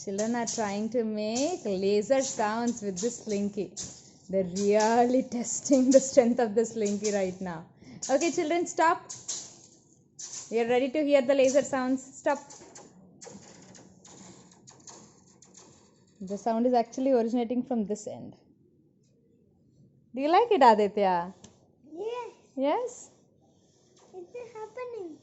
Children are trying to make laser sounds with this slinky. They're really testing the strength of the slinky right now. Okay, children, stop. You're ready to hear the laser sounds. Stop. The sound is actually originating from this end. Do you like it, Aditya? Yes. Yes? It's happening.